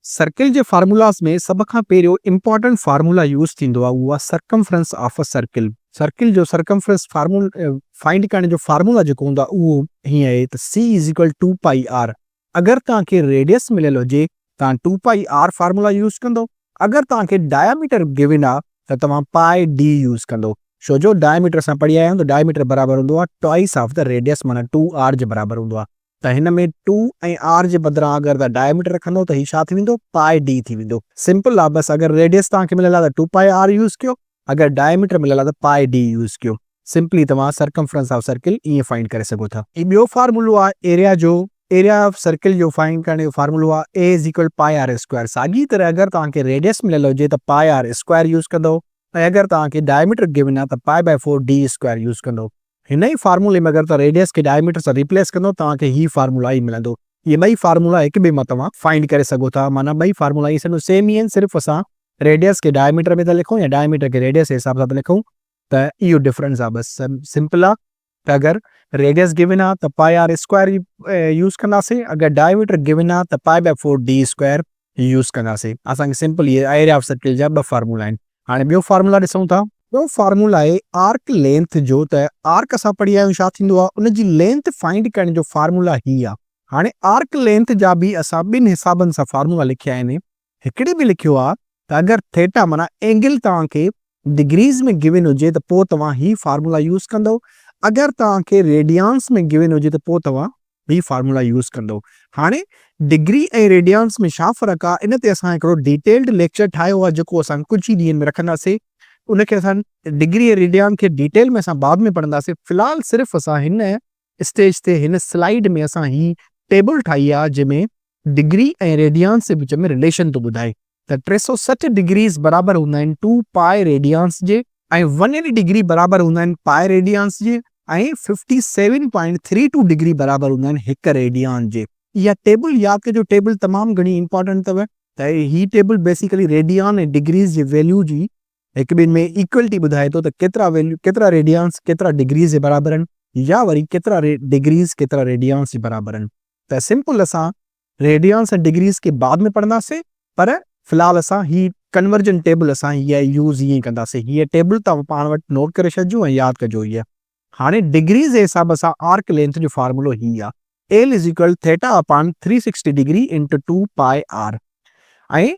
Circle जे formulas में सब खां पहिरियों इंपॉर्टेंट फार्मूला यूज़ थींदो आहे, उहो आहे circumference of a circle. Circle जो सर्कमफ्रेंस फाइंड करण जो फार्मूला जेको हूंदो आहे उहो हीअं आहे त C is equal to pi r. अगरि तव्हांखे रेडियस मिलियल हुजे तव्हां 2 पाई आर फार्मूला यूज़ कंदो। अगरि तव्हांखे डायमीटर गिवन आहे त तव्हां पाई डी यूज़ कंदो। छो जो डायमीटर असां पढ़ी आया आहियूं त डायमीटर बराबरि हूंदो आहे ट्वाइस ऑफ द रेडियस, माना 2r जे बराबरि हूंदो आहे। त हिन में 2 ऐं r जे बदिरां अगरि तव्हां डायमीटर रखंदो त हीउ छा थी वेंदो, पाई डी थी वेंदो। सिंपल आहे, बसि अगरि रेडियस तव्हांखे मिलियल आहे त 2 पाई आर यूज़ कयो, अगरि डायमीटर मिलियल आहे त पाई डी यूज़ कयो। सिंपली तव्हां सर्कमफ्रेंस ऑफ सर्किल ईअं फाइंड करे सघो था। ही ॿियो फार्मूलो आहे एरिया जो। एरिया ऑफ सर्किल जो फाइंड करण जो फार्मूलो आहे A is equal pi r square. साॻी तरह अगरि तव्हांखे रेडियस मिलियल हुजे त पाई आर स्क्वायर यूज़ कंदो, ऐं अगरि तव्हांखे डायमीटर गिवन आहे त pi by 4 D square use कंदो। हिन ई फार्मूले में अगरि तव्हां रेडियस खे डायमीटर सां रिप्लेस कंदो तव्हांखे ही फार्मूला ई मिलंदो। ये ॿई फार्मूला हिक ॿिए मां तव्हां फाइंड करे सघो था, माना ॿई फार्मूला ई सॼो सेम ई आहिनि, सिर्फ़ु असां रेडियस खे डायमीटर में था लिखूं या डायमीटर खे रेडियस जे हिसाब सां था लिखूं, त इहो डिफरेंस आहे। बसि सिंपल आहे त अगरि रेडियस गिवन आहे त पाई आर स्क्वायर यूज़ कंदासीं, अगरि डायमीटर गिवन आहे त pi by 4 D square use कंदासीं। असांखे सिंपल इहे एरिया ऑफ सर्किल जा ॿ फार्मूला आहिनि। हाणे ॿियो फार्मूला ॾिसूं था। ॿियो फार्मूला आहे आर्क लेंथ जो। त आर्क असां पढ़ी आहियूं छा थींदो आहे, उनजी लेंथ फाइंड करण जो फार्मूला ही आहे। हाणे आर्क लेंथ जा बि असां ॿिनि हिसाबनि सां फार्मूला लिखिया आहिनि। हिकिड़े में लिखियो आहे त अगरि थेटा माना एंगल तव्हांखे डिग्रीज़ में गिवन हुजे त पोइ तव्हां ही फार्मूला यूज़ कंदो। अगरि तव्हांखे रेडियंस में गिवन हुजे त पोइ तव्हां ही फार्मूला यूज़ कंदो। हाणे डिग्री ऐं रेडियंस में छा फ़र्क़ु आहे, इन ते असां हिकिड़ो डिटेल्ड लेक्चर ठाहियो आहे जेको असां कुझु ई ॾींहंनि में रखंदासीं। उनखे असां डिग्री ऐं रेडियन खे डिटेल में असां बाद में पढ़ंदासीं। फ़िलहाल सिर्फ़ु असां हिन स्टेज ते हिन स्लाइड में असां ही टेबल ठाही आहे जंहिंमें डिग्री ऐं रेडियंस जे विच में रिलेशन थो ॿुधाए। त 360 डिग्रीज़ बराबरि हूंदा आहिनि 2 पाई रेडियंस जे, ऐं 180 डिग्री बराबरि हूंदा आहिनि पाई रेडियंस जे, ऐं 57.32 डिग्री बराबरि हूंदा आहिनि 1 रेडियन जे। इहा टेबल यादि कजो, टेबल तमामु घणी इंपॉर्टेंट अथव। त ही टेबल बेसिकली रेडियन ऐं डिग्रीज़ जे वैल्यू जी हिक ॿिनि में इक्वलिटी ॿुधाए थो, त केतिरा रेडियंस केतिरा डिग्रीज़ जे बराबरि आहिनि, या वरी केतिरा डिग्रीज़ केतिरा रेडियंस जे बराबरि आहिनि। त सिंपल असां रेडियंस ऐं डिग्रीज़ के बाद में पढ़ंदासीं, पर फ़िलहाल असां ही कन्वर्जन टेबल असां हीअ यूज़ ईअं कंदासीं। हीअ टेबल तव्हां पाण वटि नोट करे छॾिजो ऐं यादि कजो हीअ। हाणे डिग्रीज़ जे हिसाब सां आर्क लेंथ जो फार्मूलो ही आहे, L is equal theta upon 360 degree into 2 pi r. ऐं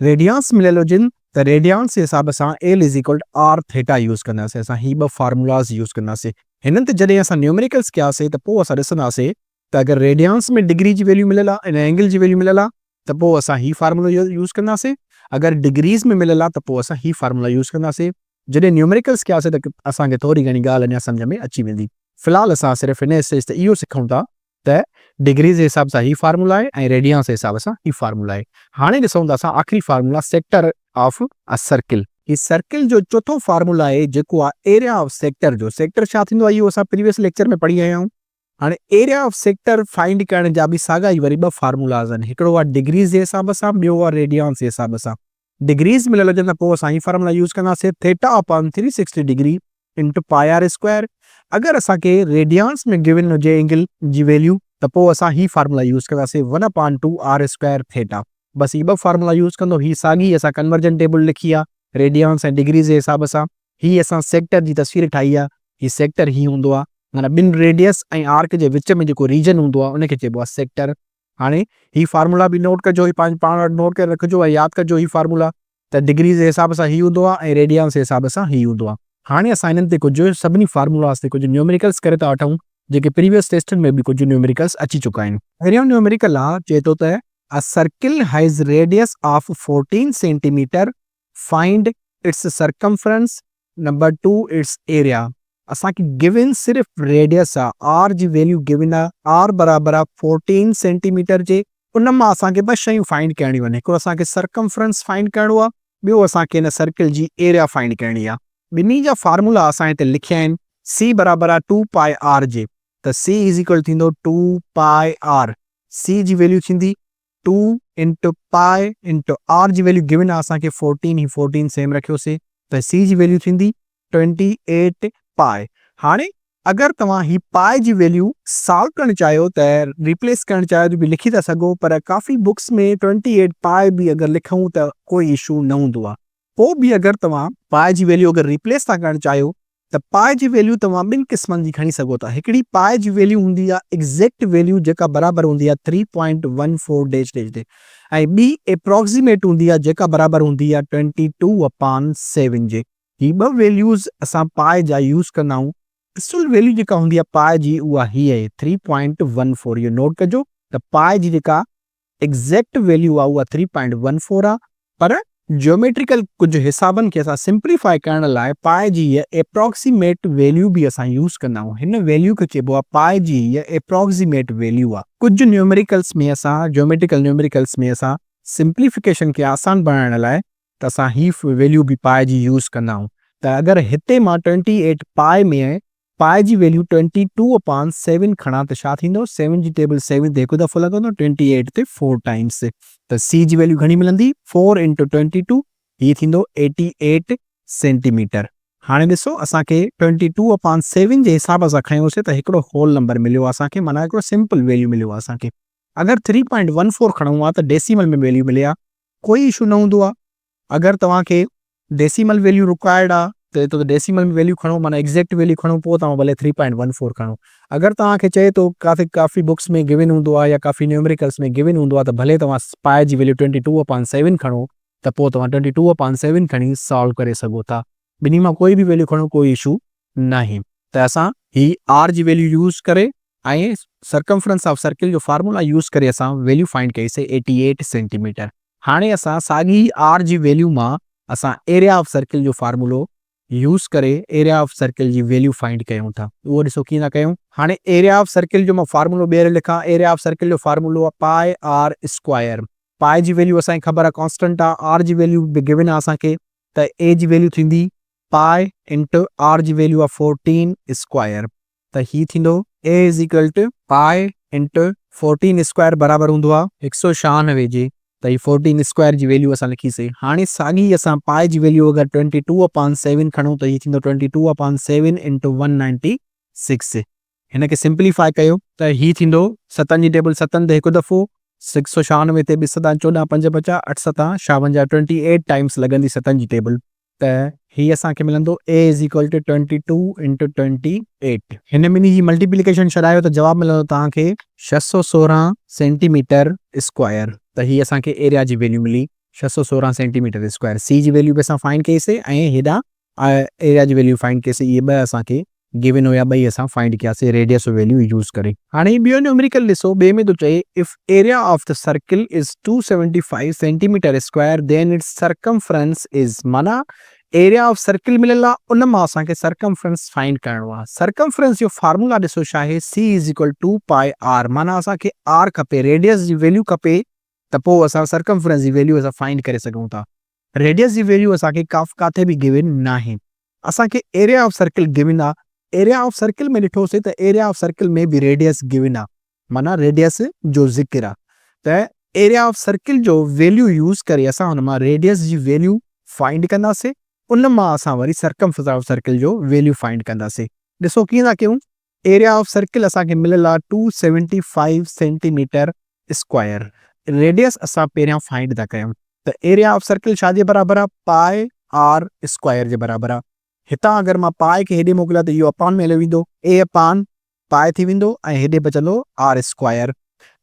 रेडियंस मिलियल हुजनि त रेडियंस जे हिसाब सां L is equal r theta use कंदासीं। असां ही ॿ फार्मूलाज़ यूज़ कंदासीं। हिननि ते जॾहिं असां न्यूमेरिकल्स कयासीं त पोइ असां ॾिसंदासीं त अगरि रेडियंस में डिग्री जी वैल्यू मिलियल आहे ऐं एंगल जी वैल्यू मिलियल आहे त पोइ असां ही फार्मूलो यूज़ कंदासीं। अगरि डिग्रीज़ में मिलियल आहे त पोइ असां ही फार्मूला यूज़ कंदासीं। जॾहिं न्यूमेरिकल्स कयासीं त असांखे थोरी घणी ॻाल्हि अञा सम्झ में अची वेंदी। फ़िलहाल असां सिर्फ़ु हिन स्टेज ते इहो सिखूं था त डिग्री जे हिसाब सां ही फार्मूला आहे ऐं रेडियंस जे हिसाब सां ही फार्मूला आहे। हाणे ॾिसूं था असां आख़िरी formula sector of a circle. He circle जो चोथों फार्मूला आहे जेको आहे एरिया ऑफ सेक्टर जो। सेक्टर छा थींदो आहे इहो असां प्रीवियस लेक्चर में पढ़ी आया आहियूं। हाणे एरिया ऑफ सेक्टर फाइंड करण जा बि साॻा ई वरी ॿ फार्मूलाज़ आहिनि। हिकिड़ो आहे डिग्रीज़ जे हिसाब सां, ॿियो आहे रेडियंस जे हिसाब सां। डिग्रीज़ मिलियल हुजनि त पोइ असां ही फार्मूला यूज़ कंदासीं, theta upon 360 degree into pi r square. अगरि असांखे रेडियंस में गिवन हुजे एंगल जी वैल्यू त पोइ असां ही फार्मूला यूज़ कंदासीं 1/2 आर स्क्वायर थेटा। बसि ही ॿ फार्मूला यूज़ कंदो। ही साॻी असां कन्वर्जन टेबल लिखी आहे रेडियंस ऐं डिग्रीज़ जे हिसाब सां। ही असां सेक्टर जी तस्वीर ठाही आहे। ही सेक्टर ही हूंदो आहे, माना ॿिनि रेडियस ऐं आर्क जे विच में जेको रीजन हूंदो आहे उनखे चइबो आहे सेक्टर। हाणे ही फार्मूला बि नोट कजो, ही पाण वटि नोट करे रखिजो ऐं यादि कजो ही फार्मूला। त डिग्री जे हिसाब सां ही हूंदो आहे ऐं रेडियंस जे हिसाब सां ही हूंदो आहे। हाणे असां हिननि ते कुझु सभिनी फार्मूलाज़ ते कुझु न्यूमेरिकल्स करे था वठूं जेके प्रीवियस टेस्टनि में बि कुझु न्यूमेरिकल्स अची चुका आहिनि। पहिरियों न्यूमेरिकल आहे, चए थो त अ circle has radius of 14 centimetre, find its circumference. Number 2 it's area. असांखे गिवन सिर्फ़ु रेडियस आहे, आर जी वैल्यू गिवन आहे, आर बराबरि आहे 14 सेंटीमीटर जे। उन मां असांखे ॿ शयूं फाइंड करणियूं आहिनि। हिकिड़ो असांखे सर्कमफ्रेंस फाइंड करणो आहे, ॿियो असांखे हिन सर्किल जी एरिया फाइंड करणी आहे। ॿिन्ही जा फार्मूला असां हिते लिखिया आहिनि। सी बराबरि आहे 2 पाई आर जे, त सी इज़ इक्वल थींदो 2 pi are. C ji value थींदी 2 इंटू पाई इंटू आर जी वैल्यू गिवन आहे असांखे 14, ही 14 सेम रखियोसीं, त सी जी वैल्यू थींदी 28 पाई। हाणे अगर तव्हां ही पाए जी वैल्यू सॉल्व करणु चाहियो त रिप्लेस करणु चाहियो त बि लिखी था सघो, पर काफ़ी बुक्स में 28 पाए बि अगरि लिखूं त कोई इशू न हूंदो आहे। पोइ बि अगरि तव्हां पाए जी वैल्यू अगरि रिप्लेस था करणु चाहियो त पाए जी वैल्यू तव्हां ॿिनि क़िस्मनि जी खणी सघो था। हिकिड़ी पाए जी वैल्यू हूंदी आहे एग्ज़ैक्ट वैल्यू जेका बराबरि हूंदी आहे 3.14 डैश डैश डे, ऐं ॿी एप्रोक्सीमेट हूंदी आहे जेका बराबरि हूंदी आहे 22/7 जे। ही ॿ वैल्यूज़ असां पाए जा यूज़ कंदा आहियूं। एक्चुअल वैल्यू जेका हूंदी आहे पाए जी उहा हीअ आहे 3.14। इहो नोट कजो त पाए जी जेका एग्ज़ैक्ट वैल्यू आहे उहा 3.14 आहे, पर जियोमेट्रिकल कुझु हिसाबनि खे असां सिंप्लीफाई करण लाइ पाए जी हीअ एप्रोक्सीमेट वैल्यू बि असां यूज़ कंदा आहियूं। हिन वैल्यू खे चइबो आहे पाए जी हीअ एप्रोक्सीमेट वैल्यू आहे। कुझु न्यूमेरिकल्स में असां जियोमेट्रिकल न्यूमेरिकल्स में असां सिंप्लीफिकेशन खे आसान बनाइण लाइ त असां ही वैल्यू बि पाए जी यूज़ कंदा आहियूं। त अगरि हिते मां 28 पाए में पाए जी वैल्यू 22/7 खणा त छा थींदो? 7 जी टेबल 7 ते हिकु दफ़ो लॻंदो, 28 ते 4 टाइम्स। त सी जी वैल्यू घणी मिलंदी? 4 × 22, हीअ थींदो 88 सेंटीमीटर। हाणे ॾिसो असांखे 22/7 जे हिसाब सां खयोंसीं त हिकिड़ो होल नंबर मिलियो आहे असांखे, माना हिकिड़ो सिंपल वैल्यू मिलियो आहे असांखे। अगरि 3.14 खणूं आहे त डेसिमल में वैल्यू मिले आहे, कोई इशू न हूंदो आहे। अगरि तव्हांखे डेसिमल वैल्यू रिक्वायर्ड आहे त डेसिमल में वैल्यू खणो, माना एग्ज़ैक्ट वैल्यू खणो, पोइ तव्हां भले 3.14 खणो। अगरि तव्हांखे चए थो काफ़ी बुक्स में गिवन हूंदो आहे या काफ़ी न्यूमेरिकल्स में गिवन हूंदो आहे त भले तव्हां पाए जी वैल्यू 22/7 खणो, त पोइ तव्हां 22/7 खणी सॉल्व करे सघो था। ॿिन्ही मां कोई बि वैल्यू खणो, कोई इशू न आहे। त असां ही आर जी वैल्यू यूज़ करे ऐं सर्कमफ्रेंस ऑफ सर्किल जो फार्मूला यूज़ करे असां वैल्यू फाइंड कईसीं 88 सेंटीमीटर। हाणे असां साॻी आर जी वैल्यू मां असां एरिया ऑफ सर्किल जो फार्मूलो यूज़ करे एरिया ऑफ सर्किल जी वैल्यू फाइंड कयूं था। उहो ॾिसो कीअं था कयूं। हाणे एरिया ऑफ सर्किल जो मां फार्मूलो ॿीहर लिखां। एरिया ऑफ सर्किल जो फार्मूलो आहे पाए आर स्क्वायर। पाए जी वैल्यू असांखे ख़बर आहे कॉन्स्टेंट आहे, आर जी वैल्यू बि गिवन आहे असांखे, त ए जी वैल्यू थींदी पाए इंटू आर जी वैल्यू आहे 14 स्क्वायर। त ही थींदो A is equal to pi into 14 square बराबरि हूंदो आहे 196 जे। त ही 14 स्क्वायर जी वैल्यू असां लिखीसीं। हाणे साॻी असां पाए जी वैल्यू अगरि 22/7 खणूं त ही थींदो 22/7 इंटू 196। हिन खे सिंप्लीफाई कयो त ही थींदो 7 जी टेबल 7 ते हिकु दफ़ो, 196 ते ॿ 7 14 5 50 8 7 56 28 टाइम्स लॻंदी 7 जी टेबल। त ही असांखे मिलंदो A is equal to 22 into 28। हिन ॿिन्ही जी मल्टीप्लिकेशन छॾायो त जवाबु मिलंदो तव्हांखे 616 सेंटीमीटर स्क्वायर। त ही असांखे एरिया जी वैल्यू मिली 616 सेंटीमीटर स्क्वायर। सी जी वैल्यू बि असां फाइंड कईसीं ऐं हेॾां एरिया जी वैल्यू फाइंड कईसीं। इहे ॿ असांखे गिवन हुया, ॿई असां फाइंड कयासीं रेडियस वैल्यू यूज़ करे। हाणे ॿियो न्यूमेरिकल ॾिसो, ॿिए में थो चए if area of the circle is 275 centimetre square then its circumference is, माना एरिया ऑफ सर्किल मिलियल आहे, उन मां असांखे सर्कमफ्रेंस फाइंड करणो आहे। सर्कमफ्रेंस जो फार्मूला ॾिसो छा आहे? सी इज़ इक्वल टू पाए आर, माना असांखे आर खपे, रेडियस जी वैल्यू खपे, त पोइ असां सर्कमफ्रेंस जी वैल्यू असां फाइंड करे सघूं था। रेडियस जी वैल्यू असांखे काथे बि गिवन न आहे। असांखे एरिया ऑफ सर्किल गिवन आहे। एरिया ऑफ सर्किल में ॾिठोसीं त एरिया ऑफ सर्किल में बि रेडियस गिवन आहे, माना रेडियस जो ज़िक्र आहे। त एरिया ऑफ सर्किल जो वैल्यू यूज़ करे असां हुन मां रेडियस जी वैल्यू फाइंड कंदासीं, उन मां असां वरी सर्कमफ्रेंस ऑफ सर्किल जो वैल्यू फाइंड कंदासीं। ॾिसो कीअं था कयूं। एरिया ऑफ सर्किल असांखे मिलियल आहे 275 सेंटीमीटर स्क्वायर। रेडियस असां पहिरियां फाइंड था कयूं। त एरिया ऑफ सर्किल छा जे बराबरि आहे? पाए आर स्क्वायर जे बराबरि आहे। हितां अगरि मां पाए खे हेॾे मोकिलियां त इहो अपान में हली वेंदो, ए अपान पाए थी वेंदो ऐं हेॾे बचंदो आर स्क्वायर।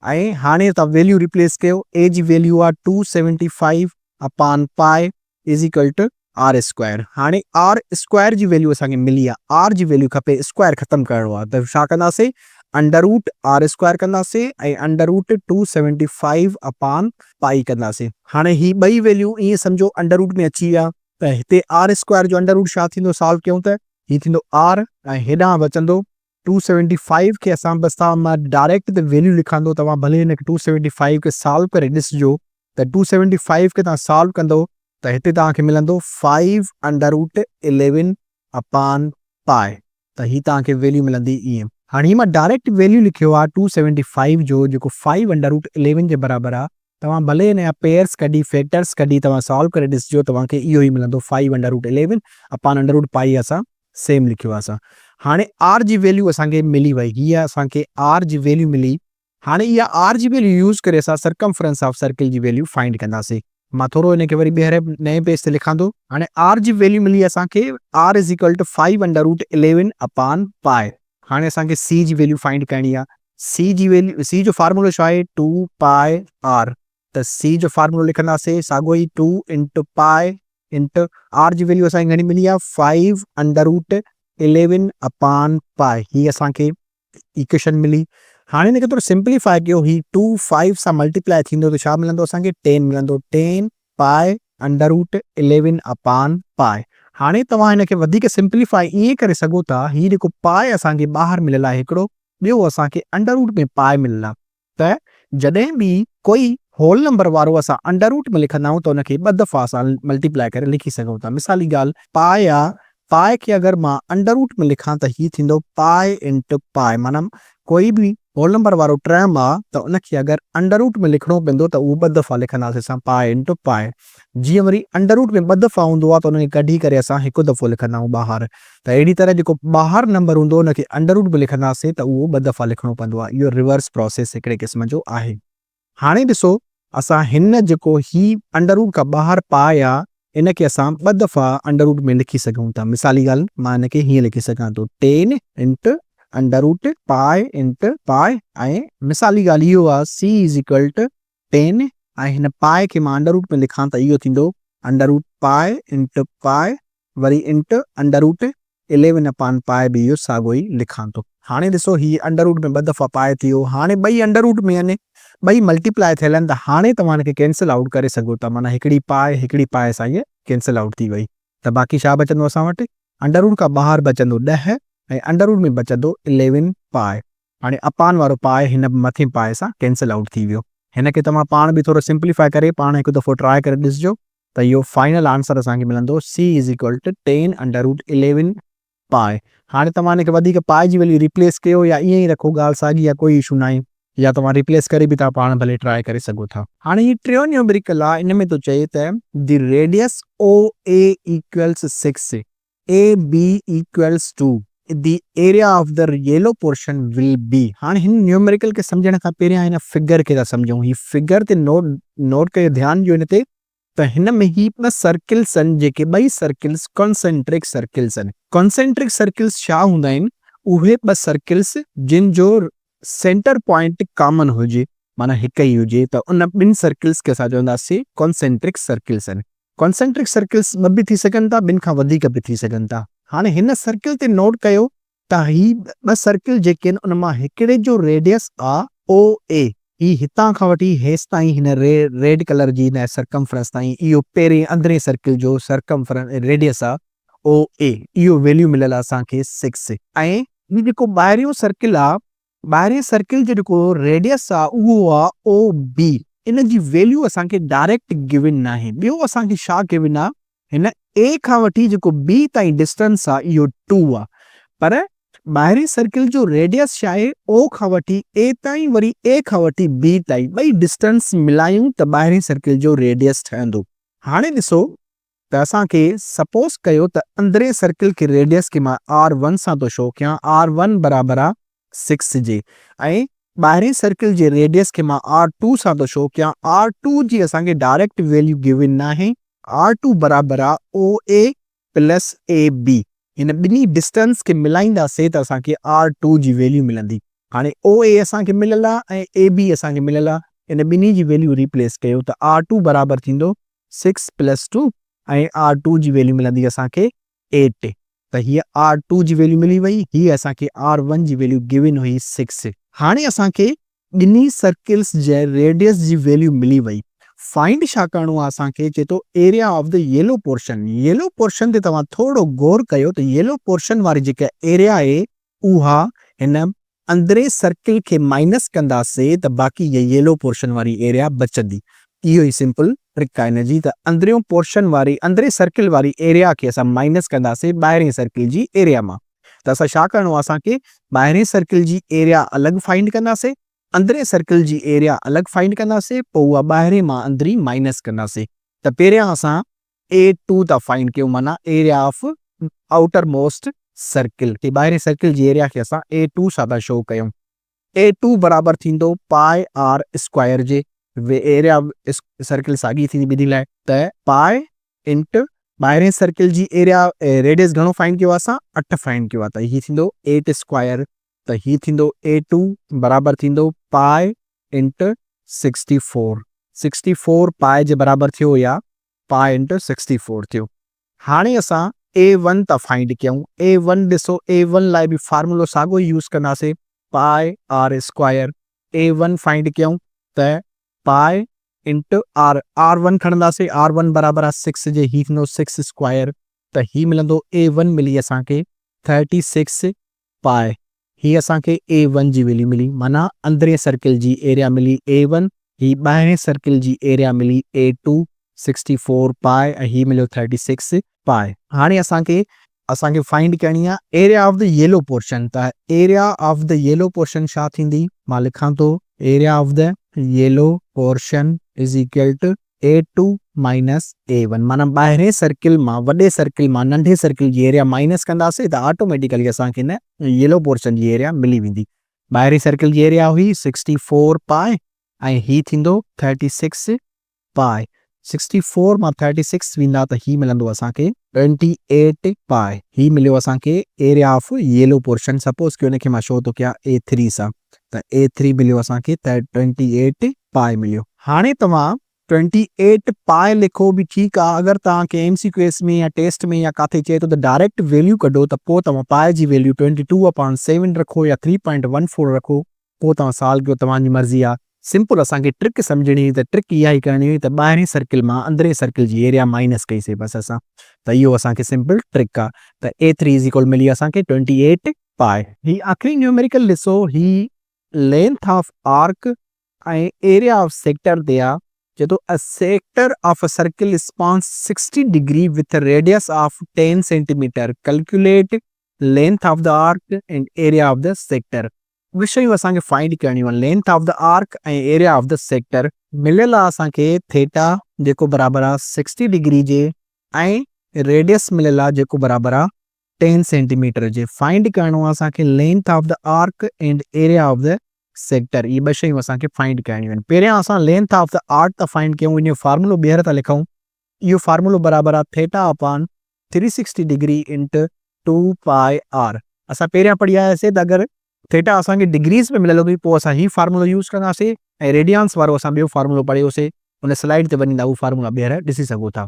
ऐं हाणे तव्हां वैल्यू रिप्लेस कयो। ए जी वैल्यू आहे 275 upon pi is equal to r square. हाणे आर स्क्वायर जी वैल्यू असांखे मिली आहे, आर जी वैल्यू खपे, स्क्वायर ख़तमु करिणो आहे, त छा कंदासीं? अंडर रूट आर स्क्वायर कंदासीं ऐं अंडर रूट 275 अपान पाई कंदासीं। हाणे ही ॿई वैल्यू ईअं सम्झो अंडर रूट में अची विया, त हिते आर स्क्वायर जो अंडर रूट छा थींदो? सॉल्व कयूं त ही थींदो आर ऐं हेॾां बचंदो 275 खे असां बसि तव्हां मां डायरेक्ट ते वैल्यू लिखंदो, तव्हां भले हिन 275 खे सॉल्व करे ॾिसिजो त 275 खे तव्हां सॉल्व कंदो त हिते तव्हांखे मिलंदो 5 अंडर रूट 11 अपान पाए। त ही तव्हांखे वैल्यू मिलंदी ईअं। हाणे ही मां डायरेक्ट वैल्यू लिखियो आहे 275 जो, जेको 5 अंडर रूट 11 जे बराबरि आहे। तव्हां भले हिन जा पेयर्स कढी फैक्टर्स कढी तव्हां सॉल्व करे ॾिसिजो, तव्हांखे इहो ई मिलंदो 5 under root 11 upon under root pi. असां सेम लिखियो आहे असां। हाणे आर जी वैल्यू असांखे मिली वई, हीअ असांखे आर जी वैल्यू मिली। हाणे इहा आर जी वैल्यू यूज़ करे असां सर्कमफ्रेंस ऑफ सर्किल जी वैल्यू फाइंड कंदासीं। मां थोरो हिनखे वरी ॿीहर नए पेज ते लिखां थो। हाणे आर जी वैल्यू मिली असांखे, आर इज़ इक्वल टू 5√11 अपान पाए। हाणे असांखे सी जी वैल्यू फाइंड करणी आहे। सी जी वैल्यू, सी जो फार्मूलो छा आहे, 2 पाए आर। त सी जो फार्मूलो लिखंदासीं साॻियो ई 2 इंटू पाए इंटू आर जी वैल्यू असांखे घणी मिली आहे, 5√11 अपान पाए। ही असांखे इक्वेशन मिली। हाणे हिनखे थोरो सिंप्लीफाई कयो, ही 2 5 सां मल्टीप्लाई थींदो त छा मिलंदो असांखे, 10 मिलंदो। 10 पाए √11 अपान पाए। हाणे तव्हां हिनखे वधीक सिंप्लीफाई ईअं करे सघो था, ही जेको पाए असांखे ॿाहिरि मिलियल आहे हिकिड़ो, ॿियो असांखे अंडर रूट में पाए मिलियल आहे। त जॾहिं बि कोई होल नंबर वारो असां अंडर रूट में लिखंदा आहियूं त हुनखे ॿ दफ़ा असां मल्टीप्लाई करे लिखी सघूं था। मिसाली ॻाल्हि, पाए आहे, पाए खे अगरि मां अंडर रूट में लिखां त हीअ थींदो पाए इंटू पाए। माना कोई बि होल नंबर वारो टर्म आहे त उनखे अगरि अंडर रूट में लिखणो पवंदो त उहो ॿ दफ़ा लिखंदासीं असां, पाए इंटू पाए। जीअं वरी अंडर रूट में ॿ दफ़ा हूंदो आहे त उनखे कढी करे असां हिकु दफ़ो लिखंदा आहियूं ॿाहिरि। त अहिड़ी तरह जेको ॿाहिरि नंबर हूंदो उनखे अंडर रूट में लिखंदासीं त उहो ॿ दफ़ा लिखणो पवंदो आहे। इहो रिवर्स प्रोसेस हिकिड़े क़िस्म जो आहे। हाणे ॾिसो, असां हिन जेको ही अंडर रूट खां ॿाहिरि पाए आहे, इनखे असां ॿ दफ़ा अंडर रूट में लिखी सघूं था। मिसाली ॻाल्हि, मां हिनखे हीअं लिखी सघां थो, 10 into under root pi into pi. ऐं मिसाली ॻाल्हि इहो आहे, सी इज़ इक्वल टू 10 ऐं हिन पाए खे मां अंडर रूट में लिखां त इहो थींदो under root pi into pi वरी into under root 11 upon pi बि इहो साॻियो ई लिखां थो। हाणे ॾिसो, ही अंडर रूट में ॿ दफ़ा पाए थी वियो। हाणे ॿई अंडर रूट में आहिनि, ॿई मल्टीप्लाई थियल आहिनि, त हाणे तव्हां हिनखे कैंसिल आउट करे सघो था। माना हिकिड़ी पाए सां इहे कैंसिल आउट थी वई। त बाक़ी छा बचंदो असां वटि, अंडर रूट खां ॿाहिरि बचंदो 10 ऐं अंडर रूट में बचंदो 11 पाए। हाणे अपान वारो पाए हिन मथे पाए सां कैंसिल आउट थी वियो। हिनखे तव्हां पाण बि थोरो सिंप्लीफाई करे पाण हिकु दफ़ो ट्राए करे ॾिसिजो त इहो फाइनल आंसर असांखे मिलंदो, C is equal to 10 under root 11 पाए। हाणे तव्हां हिनखे वधीक पाए जी वैल्यू रिप्लेस कयो या ईअं ई रखो, ॻाल्हि साॻी आहे, कोई इशू न आहे। या तव्हां रिप्लेस करे बि तव्हां पाण भले ट्राए करे सघो था। हाणे ही टियों न्यूमेरिकल आहे, इन में थो चए त the radius O A equals 6, A B equals 2, the area of the yellow portion will be. हाणे हिन न्यूमेरिकल खे सम्झण खां पहिरियां हिन फिगर खे था सम्झूं। ही फिगर ते नोट कयो, ध्यानु ॾियो हिन ते। त हिन में ही ॿ सर्किल्स आहिनि, जेके ॿई सर्किल्स कॉन्सेंट्रिक सर्किल्स आहिनि। कॉन्सेंट्रिक सर्किल्स छा हूंदा आहिनि, उहे ॿ सर्किल्स जिन जो सेंटर पॉइंट कॉमन हुजे, माना हिकु ई हुजे, त उन ॿिनि सर्किल्स खे असां चवंदासीं कॉन्सेंट्रिक सर्किल्स आहिनि। कॉन्सेंट्रिक सर्किल्स ॿ बि थी सघनि था, ॿिनि खां वधीक बि थी सघनि था। हाणे हिन सर्किल ते नोट कयो त ही ॿ सर्किल जेके आहिनि उन मां हिकिड़े जो रेडियस आहे ओ ए। ही हितां खां वठी हेसि ताईं हिन रेड कलर जी हिन सर्कमफ्रेंस ताईं, इहो पहिरें अंदरे सर्किल जो सर्कमफ्रेंस रेडियस आहे ओ ए। इहो वैल्यू मिलियल आहे असांखे 6। ऐं ही जेको ॿाहिरियों सर्किल आहे, ॿाहिरें सर्किल जो जेको रेडियस आहे उहो आहे ओ बी। इन जी वैल्यू असांखे डायरेक्ट गिवन न आहे। ॿियो असांखे छा गिवन आहे, हिन ए खां वठी जेको बी ताईं डिस्टेंस आहे इहो 2 आहे। पर ॿाहिरें सर्किल जो रेडियस छा आहे, ओ खां वठी ए ताईं वरी ए खां वठी बी ताईं, ॿई डिस्टेंस मिलायूं त ॿाहिरें सर्किल जो रेडियस ठहंदो। हाणे ॾिसो त असांखे सपोज़ कयो त अंदरे सर्किल खे रेडियस खे मां R1 सां थो शो कयां, R1 बराबरि आहे 6 जे, ऐं ॿाहिरें सर्किल जे रेडियस खे मां R2 सां थो शो कयां। R2 जी असांखे डायरेक्ट वैल्यू गिवन न आहे। R2 बराबरि आहे ओ ए प्लस ए बी। हिन ॿिन्ही डिस्टेंस खे मिलाईंदासीं त असांखे R2 जी वैल्यू मिलंदी। हाणे ओ ए असांखे मिलियल आहे ऐं ए बी असांखे मिलियल आहे, इन ॿिन्ही जी वैल्यू रिप्लेस कयो त R2 बराबरि थींदो 6 + 2 ऐं R2 जी वैल्यू मिलंदी असांखे 8। त हीअ R2 जी वैल्यू मिली वई, हीअ असांखे R1 जी वैल्यू गिवन हुई 6। हाणे असांखे ॿिन्ही सर्किल्स जे रेडियस जी वैल्यू मिली वई। फाइंड छा करिणो आहे असांखे, चए थो area of the yellow portion. Yellow portion ते तव्हां थोरो गौर कयो त येलो पोर्शन वारी जेका एरिया आहे उहा हिन अंदरे सर्किल खे माइनस कंदासीं त बाक़ी ये येलो पोर्शन वारी एरिया बचंदी। इहो ई सिंपल ट्रिक आहे हिन जी। त अंदरियों पोर्शन वारी, अंदरे सर्किल वारी एरिया खे असां माइनस कंदासीं ॿाहिरें सर्किल जी एरिया मां। त असां छा करिणो आहे, असांखे ॿाहिरें सर्किल जी एरिया अलॻि फाइंड कंदासीं, अंदरे सर्किल जी एरिया अलॻि फाइंड कंदासीं, पोइ उहा ॿाहिरें मां अंदरी माइनस कंदासीं। त पहिरियां असां A2 था फाइंड कयूं, माना area of outer most circle कि ॿाहिरें सर्किल जी एरिया खे असां A2 सां था शो कयूं। A2 बराबर थींदो पाए आर स्क्वायर जे एरिया सर्किल साॻी थींदी ॿिन्ही लाइ त पाए इंटु ॿाहिरें सर्किल जी एरिया रेडियस घणो फाइंड कयो आहे असां 8 फाइंड कयो आहे त हीअ थींदो 8 स्क्वायर त हीअ थींदो A2 बराबर थींदो पाए इंटु 64 पाए जे बराबर थियो या पाए इंटु 64 थियो। हाणे असां A1 था फाइंड कयूं। A1 ॾिसो A1 लाइ बि फार्मूलो साॻियो ई यूज़ कंदासीं पाए आर स्क्वायर। A1 फाइंड कयूं त पाए इंटु R1 खणंदासीं R1 बराबर आहे 6 जे हीअ थींदो 6 स्क्वायर त हीअ मिलंदो A1 मिली असांखे 36 पाए। हीअ असांखे A1 जी वैल्यू मिली माना अंदरें सर्किल जी एरिया मिली A1 ही ॿाहिरें सर्किल जी एरिया मिली A2 64 पाए ऐं हीअ मिलियो 36 पाए। हाणे असांखे फाइंड करणी आहे area of the yellow portion त area of the yellow portion छा थींदी मां लिखां थो area of the yellow portion is equal to A2 minus A1 माना ॿाहिरें सर्किल मां वॾे सर्किल मां नंढे सर्किल जी एरिया माइनस कंदासीं त ऑटोमेटिकली असांखे न येलो पोर्शन जी एरिया मिली वेंदी। ॿाहिरीं सर्किल जी एरिया हुई 64 पाए ऐं हीअ थींदो 36 पाए। 64 मां 36 वेंदा त हीअ मिलंदो असांखे 28 पाए। हीअ मिलियो असांखे area of yellow portion suppose कि हुनखे मां शो थो कयां A3 सां त A3 मिलियो असांखे त 28 पाए मिलियो। हाणे तव्हां 28 पाए लिखो बि ठीकु आहे अगरि तव्हांखे MCQS में या टेस्ट में या काथे चए थो त डायरेक्ट वैल्यू कढो त पोइ तव्हां पाए जी वैल्यू 22/7 रखो या 3.14 रखो पोइ तव्हां सॉल्व कयो तव्हांजी मर्ज़ी आहे। सिंपल असांखे ट्रिक सम्झणी हुई त ट्रिक इहा ई करणी हुई त ॿाहिरीं सर्किल मां अंदरें सर्किल जी एरिया माइनस कईसीं बसि असां त इहो असांखे सिंपल ट्रिक आहे त A3 इज इक्वल मिली असांखे 28 पाए। ही आख़िरी न्यूमेरिकल ॾिसो ही लेंथ ऑफ आर्क ऐं एरिया ऑफ सेक्टर ते आहे चए थो a sector of a circle spawns 60 degree with radius of 10 centimetre calculate length of the arc and area of the sector. उहे शयूं असांखे फाइंड करणियूं आहिनि लेंथ ऑफ द आर्क ऐं एरिया ऑफ द सेक्टर मिलियल आहे असांखे थीटा जेको बराबरि आहे 60 डिग्री जे ऐं रेडियस मिलियल आहे जेको बराबरि आहे 10 सेंटीमीटर जे। फाइंड करणो आहे असांखे length of the arc and area of the sector इहे ॿ शयूं असांखे फाइंड करणियूं आहिनि। पहिरियां असां लेंथ ऑफ द आर्क था फाइंड कयूं इन जो फार्मूलो ॿीहर था लिखूं। इहो फार्मूलो बराबरि आहे थीटा अपॉन 360 डिग्री इंटु 2 पाए आर। असां पहिरियां पढ़ी आयासीं त अगरि थीटा असांखे डिग्रीज़ में मिलियल हुई पोइ असां हीउ फार्मूलो यूज़ कंदासीं ऐं रेडियंस वारो असां ॿियो फार्मूलो पढ़ियोसीं हुन स्लाइड ते वञी उहो फार्मूला ॿीहर ॾिसी सघो था।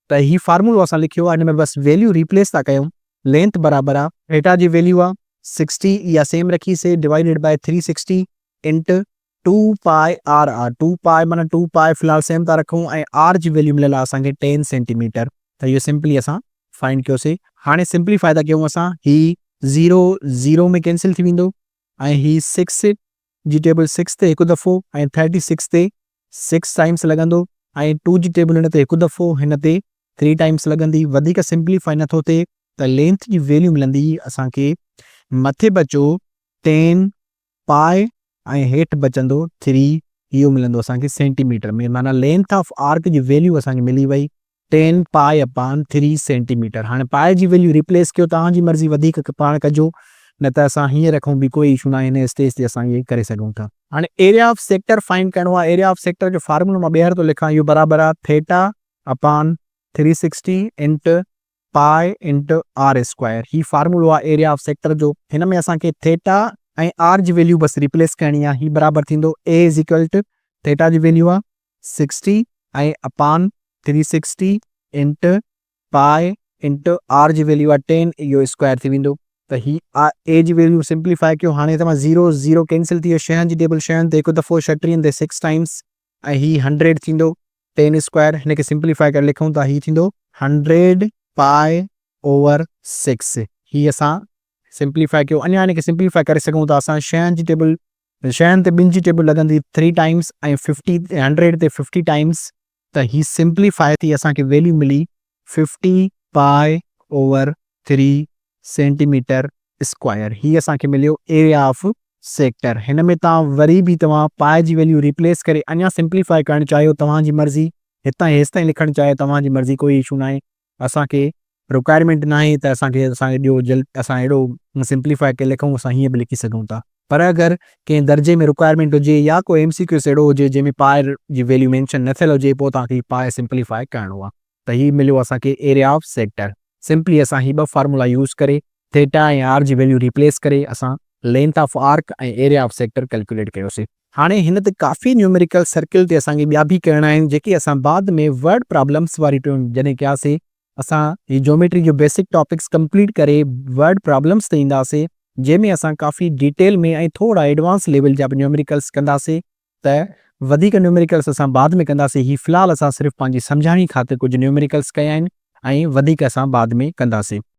त हीउ फार्मूलो असां लिखियो आहे हिन में बसि वैल्यू रिप्लेस था कयूं। लेंथ बराबरि आहे थीटा जी वैल्यू आहे 60 इहा सेम रखीसीं डिवाइडेड बाय 360 इंटु 2 पाए आर आर 2 पाए माना 2 पाए फ़िलहाल सेम था रखूं ऐं आर जी वैल्यू मिलियल आहे असांखे 10 सेंटीमीटर त इहो सिंपली असां फाइंड कयोसीं। हाणे सिंप्लीफाई था कयूं असां ही 0 में कैंसिल थी वेंदो ऐं ही 6 जी टेबल 6 ते हिकु दफ़ो ऐं 36 ते 6 टाइम्स लॻंदो ऐं 2 जी टेबल हिन ते हिकु दफ़ो हिन ते 3 टाइम्स लॻंदी वधीक सिंप्लीफाई नथो थिए त लेंथ जी वैल्यू मिलंदी असांखे मथे बचो 10 पाए ऐं हेठि बचंदो 3 इहो मिलंदो असांखे सेंटीमीटर में माना लेंथ ऑफ आर्क जी वैल्यू असांखे मिली वई 10 पाए अपॉन 3 सेंटीमीटर। हाणे पाए जी वैल्यू रिप्लेस कयो तव्हांजी मर्ज़ी वधीक पाण कजो न त असां हीअं रखूं बि कोई इशू न आहे हिन स्टेज ते असां इहे करे सघूं था। हाणे एरिया ऑफ सेक्टर फाइंड करिणो आहे। एरिया ऑफ सेक्टर जो फार्मूलो मां ॿीहर थो लिखां इहो बराबरि आहे theta upon 360 into pi into are square. ही फार्मूलो आहे एरिया ऑफ सेक्टर जो। हिन में असांखे थीटा ऐं आर जी वैल्यू बसि रिप्लेस करणी आहे। ही बराबरि थींदो A is equal to theta जी वैल्यू आहे 60 ऐं upon 360 into pi into r जी वैल्यू आहे 10 इहो स्क्वायर थी वेंदो त ही ए जी वैल्यू सिंप्लीफाई कयो। हाणे तव्हां 0 कैंसिल थी वियो 6 जी टेबल 6 ते हिकु दफ़ो 36 ते 6 टाइम्स ऐं ही 100 थींदो 10 स्क्वायर हिनखे सिंप्लीफाई करे लिखूं था ही थींदो 100 पाए ओवर 6। ही असां सिंप्लीफाई कयो अञा हिनखे सिंप्लीफाई करे सघूं था असां 6 जी टेबल 6 ते 2 जी टेबल लॻंदी 3 टाइम्स ऐं 100 ते 50 टाइम्स त ही सिंप्लीफाई थी असांखे वैल्यू मिली 50 पाए ओवर 3 सेंटीमीटर स्क्वायर। ही असांखे मिलियो एरिया ऑफ सेक्टर। हिन में तव्हां वरी बि तव्हां पाए जी वैल्यू रिप्लेस करे अञा सिंप्लीफाई करणु चाहियो तव्हांजी मर्ज़ी हितां हेसि ताईं लिखणु चाहे तव्हांजी मर्ज़ी कोई इशू न आहे। असांखे रिक्वायरमेंट न आहे त असांखे ॾियो असां अहिड़ो सिंप्लीफाए करे लिखूं, असां हीअं बि लिखी सघूं था। पर अगरि कंहिं दर्जे में रिक्वायरमेंट हुजे या कोई MCQs अहिड़ो हुजे जंहिंमें पाए जी वैल्यू मेंशन न थियल हुजे, पोइ तव्हांखे पाए सिंप्लीफाए करिणो आहे। त हीउ मिलियो असांखे एरिया ऑफ सेक्टर। सिंपली असां हीअ 2 फार्मूला यूज़ करे थीटा ऐं आर जी वैल्यू रिप्लेस करे असां लेंथ ऑफ आर्क ऐं एरिया ऑफ सेक्टर कैलकुलेट कयोसीं। हाणे हिन ते काफ़ी न्यूमेरिकल सर्किल ते असांखे ॿिया बि करणा आहिनि, जेके असां बाद में वर्ड प्रॉब्लम्स वारी जॾहिं कयासीं, असां ही ज्योमेट्री जो बेसिक टॉपिक्स कंप्लीट करे वर्ड प्रॉब्लम्स ते ईंदासीं, जंहिंमें असां काफ़ी डिटेल में ऐं थोरा एडवांस लेवल जा बि न्यूमेरिकल्स कंदासीं। त वधीक न्यूमेरिकल्स असां बाद में कंदासीं। ही फ़िलहाल असां सिर्फ़ु पंहिंजी सम्झाणी ख़ातिर कुझु न्यूमेरिकल्स कया आहिनि ऐं वधीक असां बाद में कंदासीं।